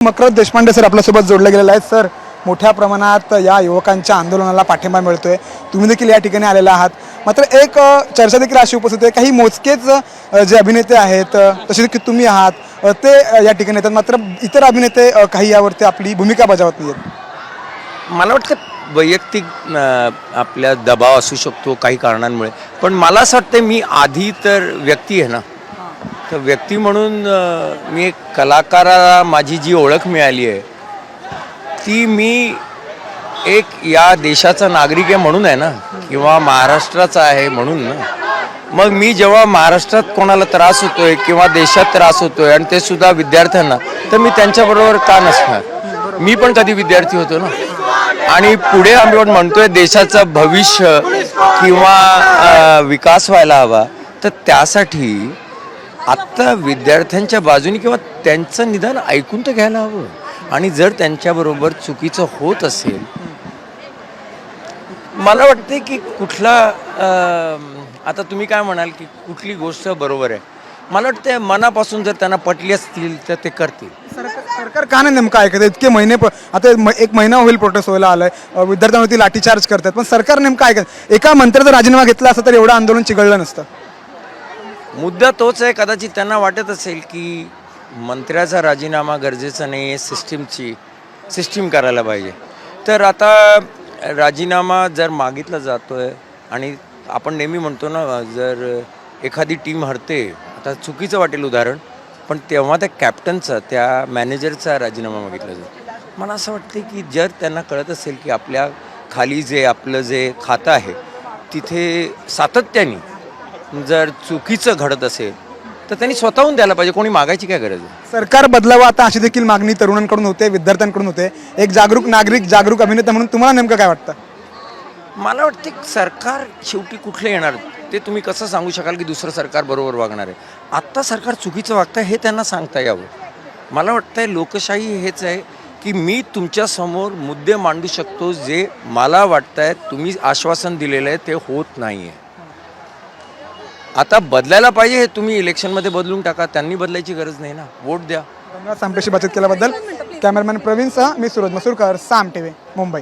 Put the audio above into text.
Makarand Deshpande sir आपल्यासोबत जोडले गेलेले आहेत. सर, मोठ्या प्रमाणात या युवकांच्या आंदोलनाला पाठिंबा मिळतोय, तुम्ही देखील या ठिकाणी आलेला आहात. मात्र एक चर्चा देखील अशी उपस्थित आहे, काही मोजकेच जे अभिनेते आहेत तसे की तुम्ही आहात ते या ठिकाणी येतात, मात्र इतर अभिनेते काही यावरती आपली भूमिका बजावत नाही आहेत. मला वाटतं वैयक्तिक आपल्या दबाव असू शकतो काही कारणांमुळे, पण मला असं वाटतं मी आधी तर व्यक्ती आहे ना, तर व्यक्ती म्हणून मी एक कलाकाराला माझी जी ओळख मिळाली आहे ती मी एक या देशाचा नागरिक आहे म्हणून आहे ना, किंवा महाराष्ट्राचा आहे म्हणून ना. मग मी जेव्हा महाराष्ट्रात कोणाला त्रास होतोय किंवा देशात त्रास होतोय आणि ते सुद्धा विद्यार्थ्यांना, तर मी त्यांच्याबरोबर का नसणार. मी पण कधी विद्यार्थी होतो ना, आणि पुढे आम्ही म्हणतोय देशाचं भविष्य किंवा विकास व्हायला हवा, तर त्यासाठी आत्ता विद्यार्थ्यांच्या बाजूने किंवा त्यांचं निदान ऐकून तर घ्यायला हवं. आणि जर त्यांच्याबरोबर चुकीचं होत असेल, मला वाटते की कुठला आता तुम्ही काय म्हणाल की कुठली गोष्ट बरोबर आहे, मला वाटतं मनापासून जर त्यांना पटली असतील तर ते करतील. सरकार का नाही नेमकं ऐकत? इतके महिने आता एक महिना होईल प्रोटेस्ट व्हायला आलाय, विद्यार्थ्यांवरती लाठीचार्ज करतात, पण सरकार नेमकं ऐकत. एका मंत्र्याचा राजीनामा घेतला असता तर एवढं आंदोलन चिघळलं नसतं. मुद्दा तोच आहे, कदाचित त्यांना वाटत असेल की मंत्र्याचा राजीनामा गरजेचा नाही आहे, सिस्टीम करायला पाहिजे. तर आता राजीनामा जर मागितला जातो आहे, आणि आपण नेहमी म्हणतो ना, जर एखादी टीम हरते, आता चुकीचं वाटेल उदाहरण, पण तेव्हा त्या कॅप्टनचा, त्या मॅनेजरचा राजीनामा मागितला जातो. मला असं वाटतं की जर त्यांना कळत असेल की आपल्या खाली जे आपलं जे खातं आहे तिथे सातत्याने जर चुकीचं घडत असेल तर त्यांनी स्वतःहून द्यायला पाहिजे, कोणी मागायची काय गरज आहे. सरकार बदलावं आता अशी देखील मागणी तरुणांकडून होते, विद्यार्थ्यांकडून होते. एक जागरूक नागरिक, जागरूक अभिनेता म्हणून तुम्हाला नेमकं काय वाटतं? मला वाटते सरकार शेवटी कुठले येणार ते तुम्ही कसं सांगू शकाल की दुसरं सरकार बरोबर वागणार आहे. आत्ता सरकार चुकीचं वागतं हे त्यांना सांगता यावं. मला वाटतंय लोकशाही हेच आहे की मी तुमच्यासमोर मुद्दे मांडू शकतो, जे मला वाटतंय तुम्ही आश्वासन दिलेलं आहे ते होत नाही आहे. आता बदलायला पाहिजे, हे तुम्ही इलेक्शनमध्ये बदलून टाका, त्यांनी बदलायची गरज नाही ना, वोट द्या. धन्यवाद. सामटेशी बातचीत केल्याबद्दल. कॅमेरामॅन प्रवीणसह मी सूरज मसूरकर, साम टीव्ही, मुंबई.